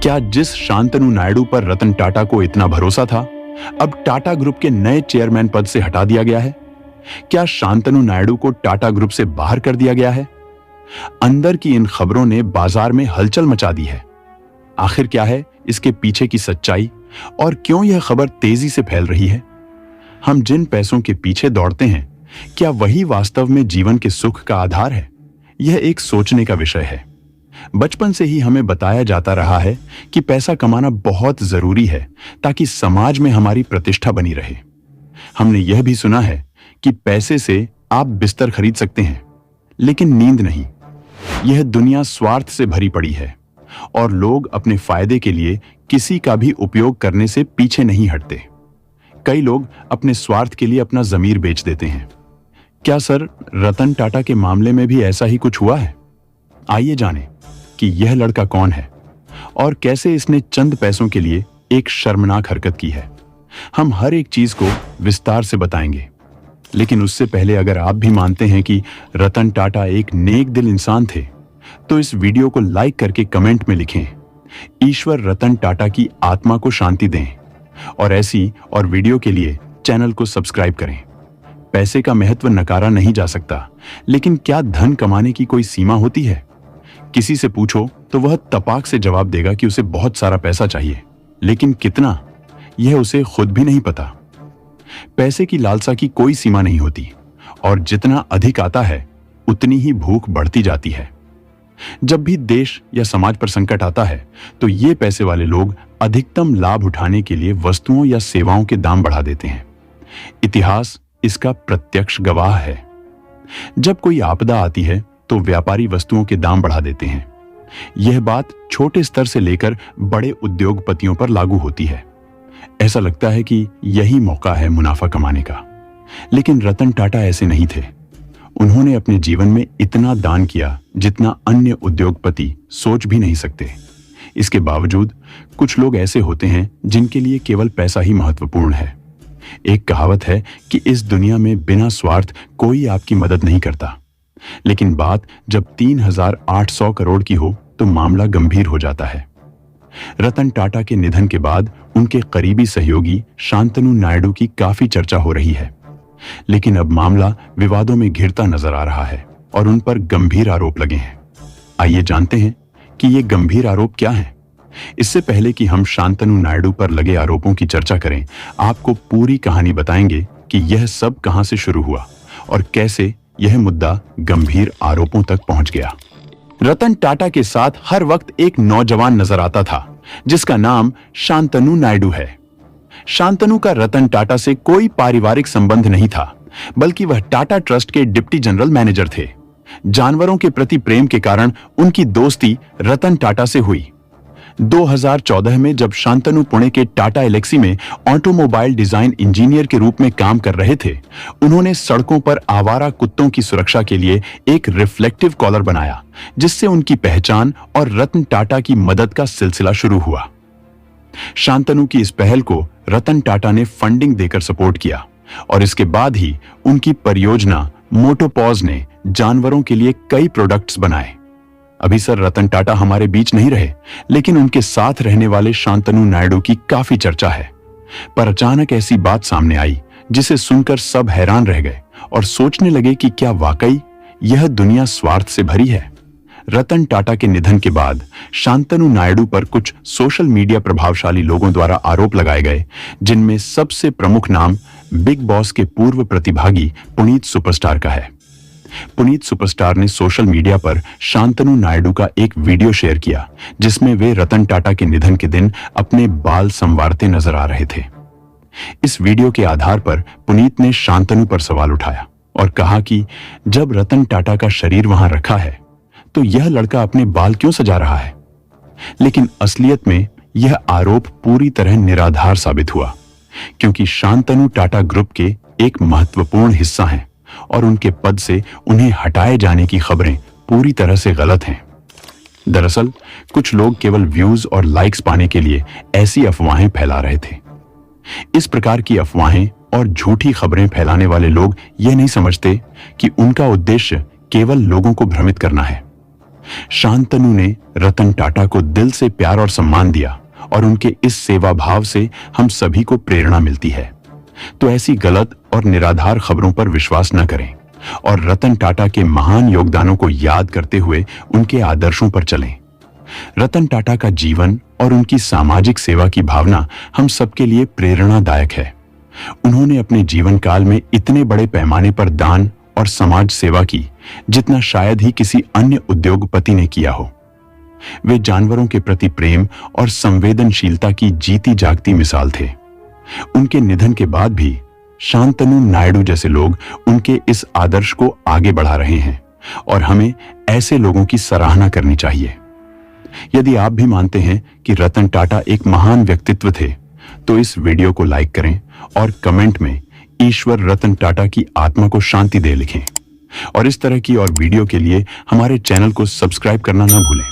क्या जिस शांतनु नायडू पर रतन टाटा को इतना भरोसा था, अब टाटा ग्रुप के नए चेयरमैन पद से हटा दिया गया है? क्या शांतनु नायडू को टाटा ग्रुप से बाहर कर दिया गया है? अंदर की इन खबरों ने बाजार में हलचल मचा दी है। आखिर क्या है इसके पीछे की सच्चाई और क्यों यह खबर तेजी से फैल रही है? हम जिन पैसों के पीछे दौड़ते हैं, क्या वही वास्तव में जीवन के सुख का आधार है? यह एक सोचने का विषय है। बचपन से ही हमें बताया जाता रहा है कि पैसा कमाना बहुत जरूरी है ताकि समाज में हमारी प्रतिष्ठा बनी रहे। हमने यह भी सुना है कि पैसे से आप बिस्तर खरीद सकते हैं, लेकिन नींद नहीं। यह दुनिया स्वार्थ से भरी पड़ी है और लोग अपने फायदे के लिए किसी का भी उपयोग करने से पीछे नहीं हटते। कई लोग अपने स्वार्थ के लिए अपना जमीर बेच देते हैं। क्या सर रतन टाटा के मामले में भी ऐसा ही कुछ हुआ है? आइए जानें कि यह लड़का कौन है और कैसे इसने चंद पैसों के लिए एक शर्मनाक हरकत की है। हम हर एक चीज को विस्तार से बताएंगे, लेकिन उससे पहले अगर आप भी मानते हैं कि रतन टाटा एक नेक दिल इंसान थे, तो इस वीडियो को लाइक करके कमेंट में लिखें, ईश्वर रतन टाटा की आत्मा को शांति दें। और ऐसी और वीडियो के लिए चैनल को सब्सक्राइब करें। पैसे का महत्व नकारा नहीं जा सकता, लेकिन क्या धन कमाने की कोई सीमा होती है? किसी से पूछो तो वह तपाक से जवाब देगा कि उसे बहुत सारा पैसा चाहिए, लेकिन कितना, यह उसे खुद भी नहीं पता। पैसे की लालसा की कोई सीमा नहीं होती और जितना अधिक आता है उतनी ही भूख बढ़ती जाती है। जब भी देश या समाज पर संकट आता है तो ये पैसे वाले लोग अधिकतम लाभ उठाने के लिए वस्तुओं या सेवाओं के दाम बढ़ा देते हैं। इतिहास इसका प्रत्यक्ष गवाह है। जब कोई आपदा आती है तो व्यापारी वस्तुओं के दाम बढ़ा देते हैं। यह बात छोटे स्तर से लेकर बड़े उद्योगपतियों पर लागू होती है। ऐसा लगता है कि यही मौका है मुनाफा कमाने का, लेकिन रतन टाटा ऐसे नहीं थे। उन्होंने अपने जीवन में इतना दान किया जितना अन्य उद्योगपति सोच भी नहीं सकते। इसके बावजूद कुछ लोग ऐसे होते हैं जिनके लिए केवल पैसा ही महत्वपूर्ण है। एक कहावत है कि इस दुनिया में बिना स्वार्थ कोई आपकी मदद नहीं करता, लेकिन बात जब 3,800 करोड़ की हो तो मामला गंभीर हो जाता है। रतन टाटा के निधन के बाद उनके करीबी सहयोगी शांतनु नायडू की काफी चर्चा हो रही है, लेकिन अब मामला विवादों में घिरता नजर आ रहा है और उन पर गंभीर आरोप लगे हैं। आइए जानते हैं कि ये गंभीर आरोप क्या हैं। इससे पहले कि हम शांतनु नायडू पर लगे आरोपों की चर्चा करें, आपको पूरी कहानी बताएंगे कि यह सब कहां से शुरू हुआ और कैसे यह मुद्दा गंभीर आरोपों तक पहुंच गया। रतन टाटा के साथ हर वक्त एक नौजवान नजर आता था जिसका नाम शांतनु नायडू है। शांतनु का रतन टाटा से कोई पारिवारिक संबंध नहीं था, बल्कि वह टाटा ट्रस्ट के डिप्टी जनरल मैनेजर थे। जानवरों के प्रति प्रेम के कारण उनकी दोस्ती रतन टाटा से हुई। 2014 में जब शांतनु पुणे के टाटा एलेक्सी में ऑटोमोबाइल डिजाइन इंजीनियर के रूप में काम कर रहे थे, उन्होंने सड़कों पर आवारा कुत्तों की सुरक्षा के लिए एक रिफ्लेक्टिव कॉलर बनाया, जिससे उनकी पहचान और रतन टाटा की मदद का सिलसिला शुरू हुआ। शांतनु की इस पहल को रतन टाटा ने फंडिंग देकर सपोर्ट किया और इसके बाद ही उनकी परियोजना मोटोपॉज ने जानवरों के लिए कई प्रोडक्ट्स बनाए। अभी सर रतन टाटा हमारे बीच नहीं रहे, लेकिन उनके साथ रहने वाले शांतनु नायडू की काफी चर्चा है। पर अचानक ऐसी बात सामने आई जिसे सुनकर सब हैरान रह गए और सोचने लगे कि क्या वाकई यह दुनिया स्वार्थ से भरी है। रतन टाटा के निधन के बाद शांतनु नायडू पर कुछ सोशल मीडिया प्रभावशाली लोगों द्वारा आरोप लगाए गए, जिनमें सबसे प्रमुख नाम बिग बॉस के पूर्व प्रतिभागी पुनीत सुपरस्टार का है। पुनीत सुपरस्टार ने सोशल मीडिया पर शांतनु नायडू का एक वीडियो शेयर किया, जिसमें वे रतन टाटा के निधन के दिन अपने बाल संवारते नजर आ रहे थे। इस वीडियो के आधार पर पुनीत ने शांतनु पर सवाल उठाया और कहा कि जब रतन टाटा का शरीर वहां रखा है तो यह लड़का अपने बाल क्यों सजा रहा है। लेकिन असलियत में यह आरोप पूरी तरह निराधार साबित हुआ, क्योंकि शांतनु टाटा ग्रुप के एक महत्वपूर्ण हिस्सा हैं और उनके पद से उन्हें हटाए जाने की खबरें पूरी तरह से गलत हैं। दरअसल कुछ लोग केवल व्यूज और लाइक्स पाने के लिए ऐसी अफवाहें फैला रहे थे। इस प्रकार की अफवाहें और झूठी खबरें फैलाने वाले लोग यह नहीं समझते कि उनका उद्देश्य केवल लोगों को भ्रमित करना है। शांतनु ने रतन टाटा को दिल से प्यार और सम्मान दिया और उनके इस सेवा भाव से हम सभी को प्रेरणा मिलती है। तो ऐसी गलत और निराधार खबरों पर विश्वास न करें और रतन टाटा के महान योगदानों को याद करते हुए उनके आदर्शों पर चलें। रतन टाटा का जीवन और उनकी सामाजिक सेवा की भावना हम सबके लिए प्रेरणादायक है। उन्होंने अपने जीवन काल में इतने बड़े पैमाने पर दान और समाज सेवा की जितना शायद ही किसी अन्य उद्योगपति ने किया हो। वे जानवरों के प्रति प्रेम और संवेदनशीलता की जीती जागती मिसाल थे। उनके निधन के बाद भी शांतनु नायडू जैसे लोग उनके इस आदर्श को आगे बढ़ा रहे हैं और हमें ऐसे लोगों की सराहना करनी चाहिए। यदि आप भी मानते हैं कि रतन टाटा एक महान व्यक्तित्व थे, तो इस वीडियो को लाइक करें और कमेंट में ईश्वर रतन टाटा की आत्मा को शांति दे लिखें। और इस तरह की और वीडियो के लिए हमारे चैनल को सब्सक्राइब करना ना भूलें।